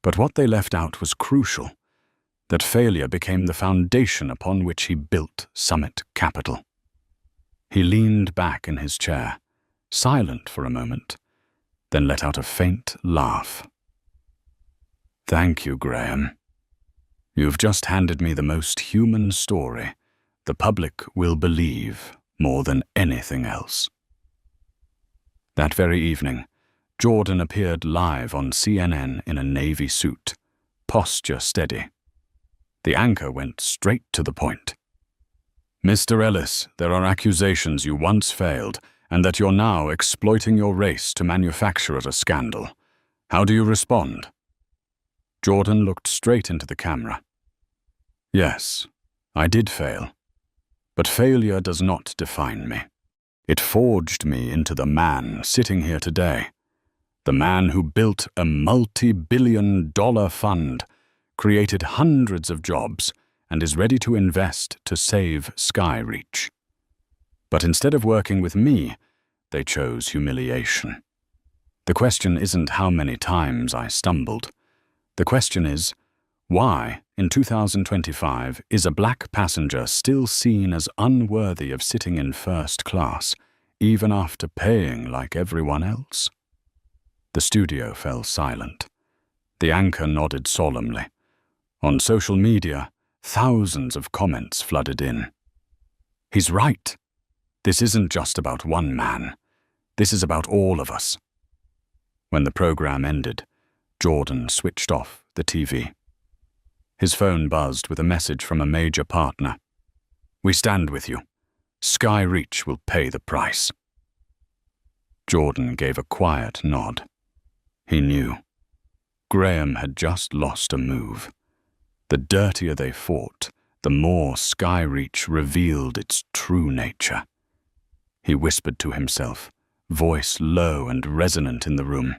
Speaker 1: But what they left out was crucial. That failure became the foundation upon which he built Summit Capital. He leaned back in his chair, silent for a moment, then let out a faint laugh. Thank you, Graham. You've just handed me the most human story the public will believe more than anything else. That very evening, Jordan appeared live on CNN in a navy suit, posture steady. The anchor went straight to the point. Mr. Ellis, there are accusations you once failed and that you're now exploiting your race to manufacture a scandal. How do you respond? Jordan looked straight into the camera. Yes, I did fail. But failure does not define me. It forged me into the man sitting here today. The man who built a multi-billion-dollar fund, created hundreds of jobs, and is ready to invest to save Skyreach. But instead of working with me, they chose humiliation. The question isn't how many times I stumbled. The question is, why, in 2025, is a black passenger still seen as unworthy of sitting in first class, even after paying like everyone else? The studio fell silent. The anchor nodded solemnly. On social media, thousands of comments flooded in. He's right. This isn't just about one man. This is about all of us. When the program ended, Jordan switched off the TV. His phone buzzed with a message from a major partner. "We stand with you. Sky Reach will pay the price." Jordan gave a quiet nod. He knew. Graham had just lost a move. The dirtier they fought, the more Sky Reach revealed its true nature. He whispered to himself, voice low and resonant in the room.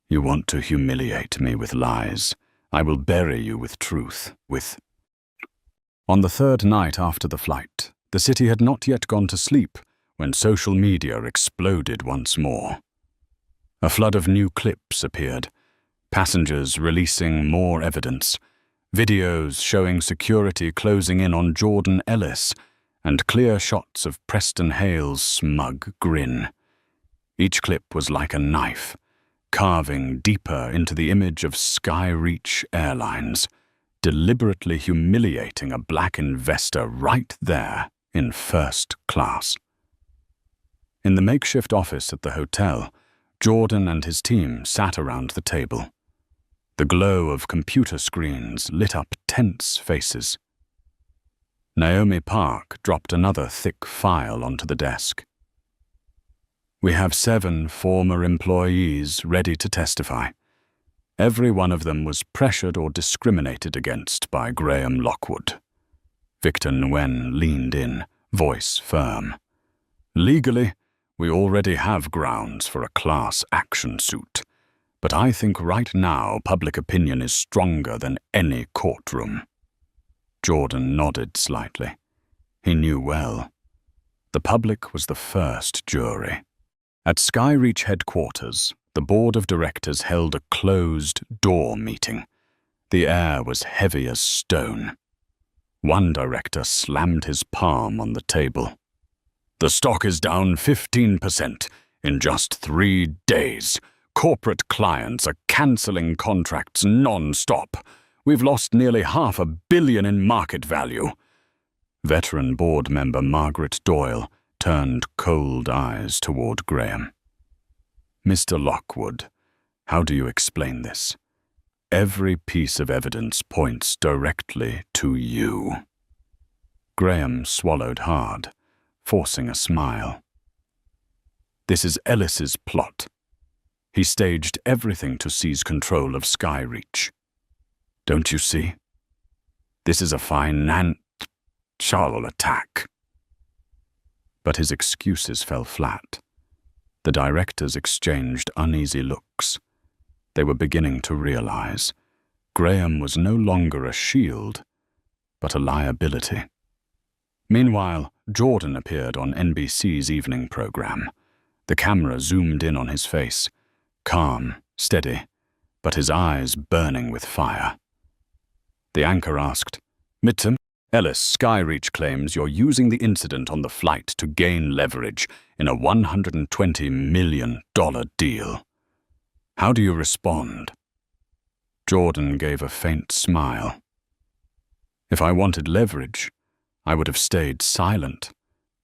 Speaker 1: "You want to humiliate me with lies. I will bury you with truth, with..." On the third night after the flight, the city had not yet gone to sleep when social media exploded once more. A flood of new clips appeared, passengers releasing more evidence, videos showing security closing in on Jordan Ellis, and clear shots of Preston Hale's smug grin. Each clip was like a knife, carving deeper into the image of Sky Reach Airlines, deliberately humiliating a black investor right there in first class. In the makeshift office at the hotel, Jordan and his team sat around the table. The glow of computer screens lit up tense faces. Naomi Park dropped another thick file onto the desk. "We have 7 former employees ready to testify. Every one of them was pressured or discriminated against by Graham Lockwood." Victor Nguyen leaned in, voice firm. "Legally, we already have grounds for a class action suit, but I think right now public opinion is stronger than any courtroom." Jordan nodded slightly. He knew well. The public was the first jury. At Sky Reach headquarters, the board of directors held a closed-door meeting. The air was heavy as stone. One director slammed his palm on the table. "The stock is down 15% in just 3 days. Corporate clients are canceling contracts non-stop. We've lost nearly $500 million in market value." Veteran board member Margaret Doyle turned cold eyes toward Graham. "Mr. Lockwood, how do you explain this? Every piece of evidence points directly to you." Graham swallowed hard, forcing a smile. "This is Ellis's plot. He staged everything to seize control of Sky Reach. Don't you see? This is a financial attack." But his excuses fell flat. The directors exchanged uneasy looks. They were beginning to realize Graham was no longer a shield, but a liability. Meanwhile, Jordan appeared on NBC's evening program. The camera zoomed in on his face, calm, steady, but his eyes burning with fire. The anchor asked, "Midterm, Ellis, Sky Reach claims you're using the incident on the flight to gain leverage in a $120 million deal. How do you respond?" Jordan gave a faint smile. "If I wanted leverage, I would have stayed silent,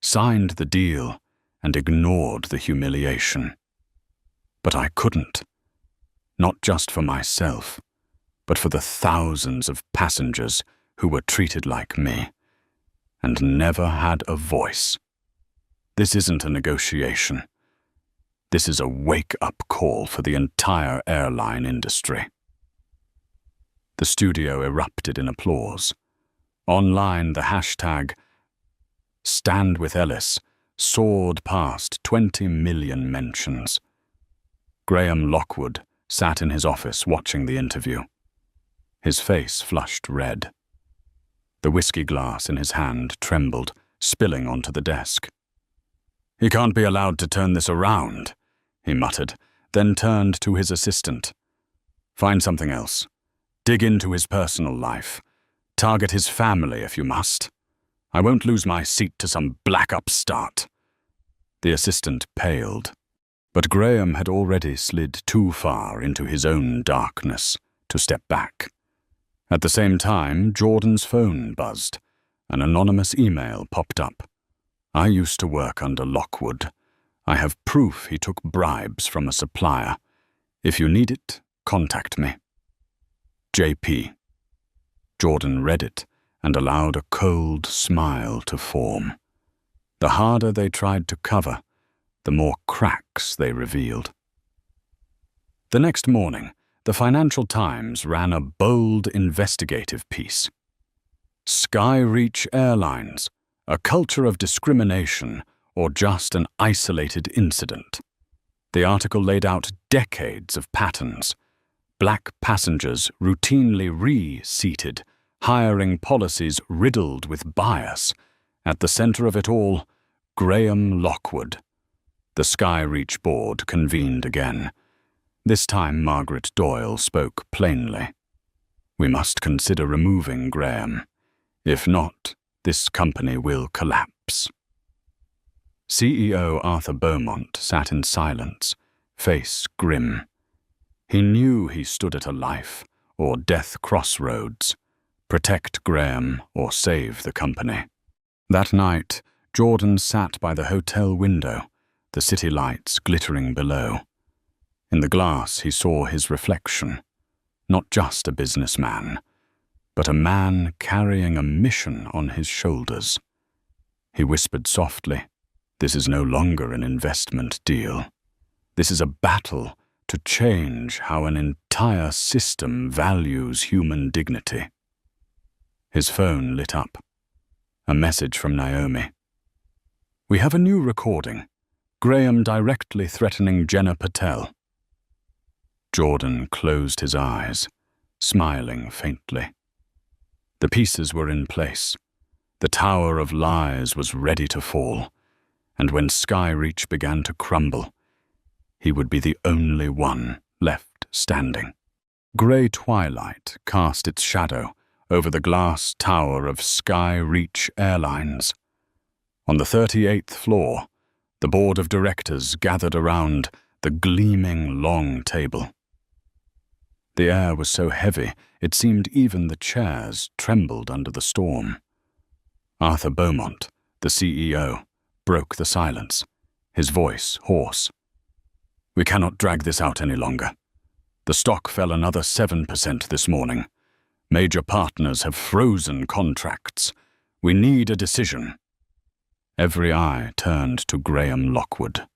Speaker 1: signed the deal, and ignored the humiliation. But I couldn't. Not just for myself, but for the thousands of passengers who were treated like me, and never had a voice. This isn't a negotiation. This is a wake-up call for the entire airline industry." The studio erupted in applause. Online, the hashtag #StandWithEllis soared past 20 million mentions. Graham Lockwood sat in his office watching the interview. His face flushed red. The whiskey glass in his hand trembled, spilling onto the desk. "He can't be allowed to turn this around," he muttered, then turned to his assistant. "Find something else. Dig into his personal life. Target his family if you must. I won't lose my seat to some black upstart." The assistant paled, but Graham had already slid too far into his own darkness to step back. At the same time, Jordan's phone buzzed. An anonymous email popped up. I used to work under Lockwood. I have proof he took bribes from a supplier. If you need it, contact me. JP. Jordan read it and allowed a cold smile to form. The harder they tried to cover, the more cracks they revealed. The next morning, the Financial Times ran a bold investigative piece. Skyreach Airlines, a culture of discrimination or just an isolated incident. The article laid out decades of patterns. Black passengers routinely re-seated, hiring policies riddled with bias. At the center of it all, Graham Lockwood. The Skyreach board convened again. This time Margaret Doyle spoke plainly. We must consider removing Graham. If not, this company will collapse. CEO Arthur Beaumont sat in silence, face grim. He knew he stood at a life or death crossroads. Protect Graham or save the company. That night, Jordan sat by the hotel window, the city lights glittering below. In the glass he saw his reflection, not just a businessman, but a man carrying a mission on his shoulders. He whispered softly, "This is no longer an investment deal. This is a battle to change how an entire system values human dignity." His phone lit up. A message from Naomi. "We have a new recording. Graham directly threatening Jenna Patel." Jordan closed his eyes, smiling faintly. The pieces were in place. The tower of lies was ready to fall, and when Skyreach began to crumble, he would be the only one left standing. Grey twilight cast its shadow over the glass tower of Skyreach Airlines. On the 38th floor, the board of directors gathered around the gleaming long table. The air was so heavy it seemed even the chairs trembled under the storm. Arthur Beaumont, the CEO, broke the silence, his voice hoarse. "We cannot drag this out any longer. The stock fell another 7% this morning. Major partners have frozen contracts. We need a decision." Every eye turned to Graham Lockwood.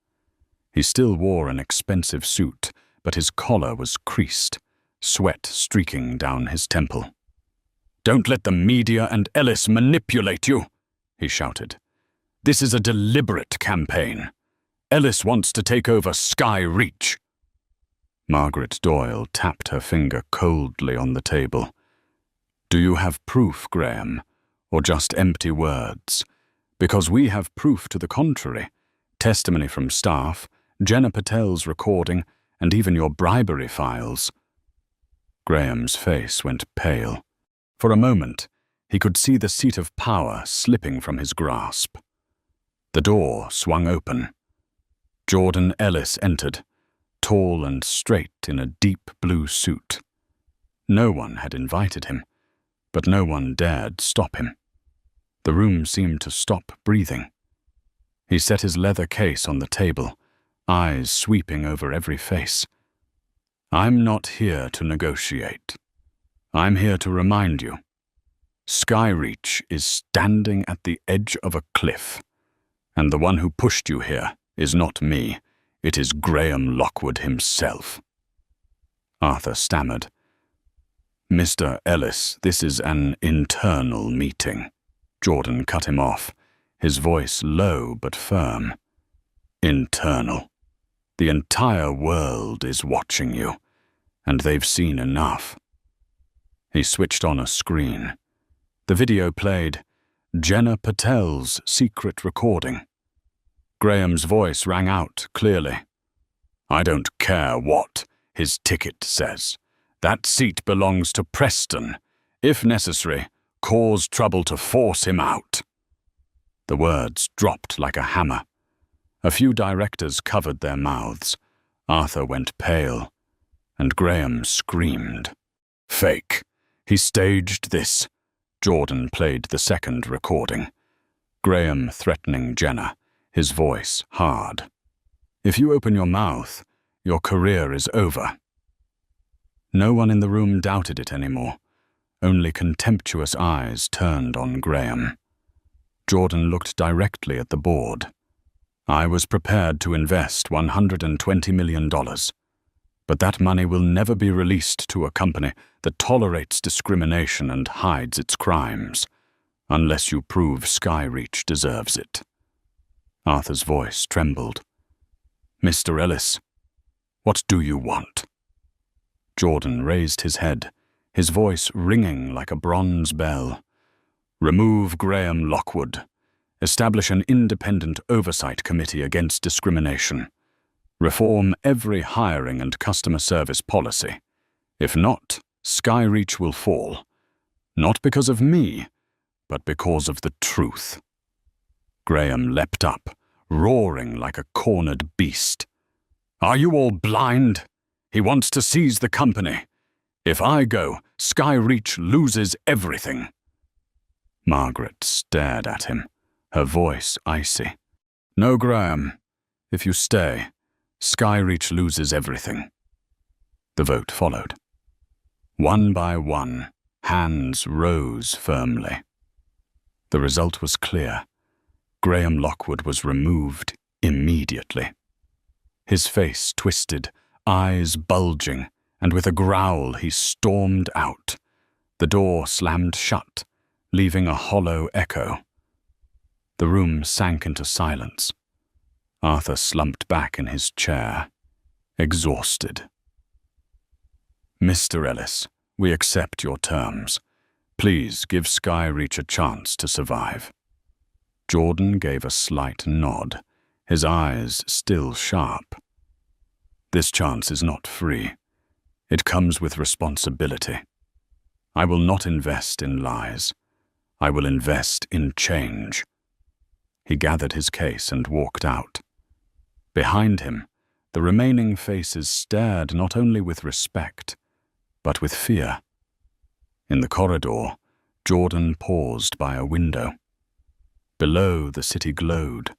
Speaker 1: He still wore an expensive suit, but his collar was creased, sweat streaking down his temple. "Don't let the media and Ellis manipulate you," he shouted. "This is a deliberate campaign. Ellis wants to take over Skyreach." Margaret Doyle tapped her finger coldly on the table. "Do you have proof, Graham, or just empty words? Because we have proof to the contrary. Testimony from staff, Jenna Patel's recording, and even your bribery files." Graham's face went pale. For a moment, he could see the seat of power slipping from his grasp. The door swung open. Jordan Ellis entered, tall and straight in a deep blue suit. No one had invited him, but no one dared stop him. The room seemed to stop breathing. He set his leather case on the table, eyes sweeping over every face. "I'm not here to negotiate. I'm here to remind you. Skyreach is standing at the edge of a cliff, and the one who pushed you here is not me. It is Graham Lockwood himself." Arthur stammered. "Mr. Ellis, this is an internal meeting." Jordan cut him off, his voice low but firm. "Internal. The entire world is watching you, and they've seen enough." He switched on a screen. The video played Jenna Patel's secret recording. Graham's voice rang out clearly. "I don't care what his ticket says. That seat belongs to Preston. If necessary, cause trouble to force him out." The words dropped like a hammer. A few directors covered their mouths. Arthur went pale, and Graham screamed. "Fake. He staged this. Jordan played the second recording. Graham threatening Jenna, his voice hard. If you open your mouth, your career is over. No one in the room doubted it anymore. Only contemptuous eyes turned on Graham. Jordan looked directly at the board. I was prepared to invest $120 million. But that money will never be released to a company that tolerates discrimination and hides its crimes, unless you prove Skyreach deserves it. Arthur's voice trembled. Mr. Ellis, what do you want? Jordan raised his head, his voice ringing like a bronze bell. Remove Graham Lockwood. Establish an independent oversight committee against discrimination. Reform every hiring and customer service policy. If not, Skyreach will fall. Not because of me, but because of the truth. Graham leapt up, roaring like a cornered beast. Are you all blind? He wants to seize the company. If I go, Skyreach loses everything. Margaret stared at him, her voice icy. No, Graham. If you stay, Skyreach loses everything. The vote followed. One by one, hands rose firmly. The result was clear. Graham Lockwood was removed immediately. His face twisted, eyes bulging, and with a growl he stormed out. The door slammed shut, leaving a hollow echo. The room sank into silence. Arthur slumped back in his chair, exhausted. Mr. Ellis, we accept your terms. Please give Skyreach a chance to survive. Jordan gave a slight nod, his eyes still sharp. This chance is not free. It comes with responsibility. I will not invest in lies. I will invest in change. He gathered his case and walked out. Behind him, the remaining faces stared not only with respect, but with fear. In the corridor, Jordan paused by a window. Below, the city glowed,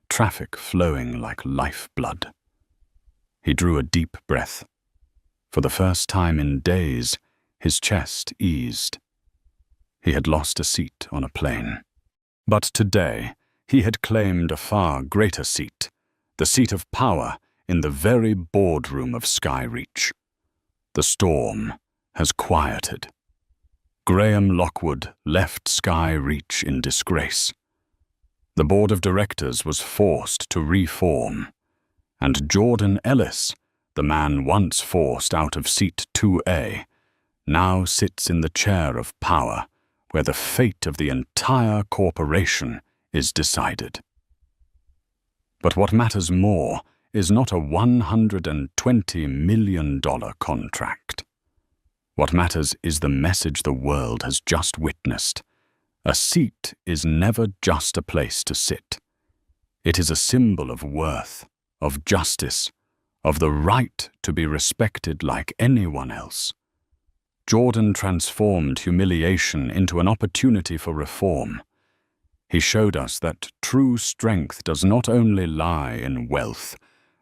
Speaker 1: traffic flowing like lifeblood. He drew a deep breath. For the first time in days, his chest eased. He had lost a seat on a plane. But today, he had claimed a far greater seat, the seat of power in the very boardroom of Skyreach. The storm has quieted. Graham Lockwood left Skyreach in disgrace. The board of directors was forced to reform, and Jordan Ellis, the man once forced out of seat 2A, now sits in the chair of power where the fate of the entire corporation is decided. But what matters more is not a $120 million contract. What matters is the message the world has just witnessed. A seat is never just a place to sit. It is a symbol of worth, of justice, of the right to be respected like anyone else. Jordan transformed humiliation into an opportunity for reform. He showed us that true strength does not only lie in wealth,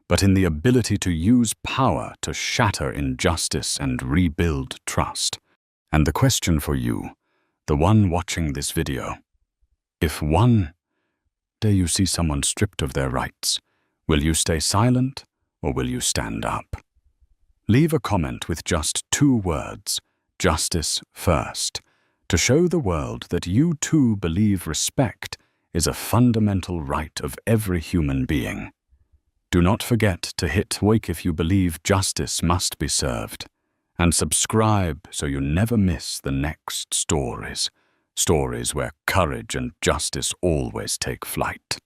Speaker 1: but in the ability to use power to shatter injustice and rebuild trust. And the question for you, the one watching this video, if one day you see someone stripped of their rights, will you stay silent or will you stand up? Leave a comment with just 2 words, justice first, to show the world that you too believe respect is a fundamental right of every human being. Do not forget to hit like if you believe justice must be served, and subscribe so you never miss the next stories where courage and justice always take flight.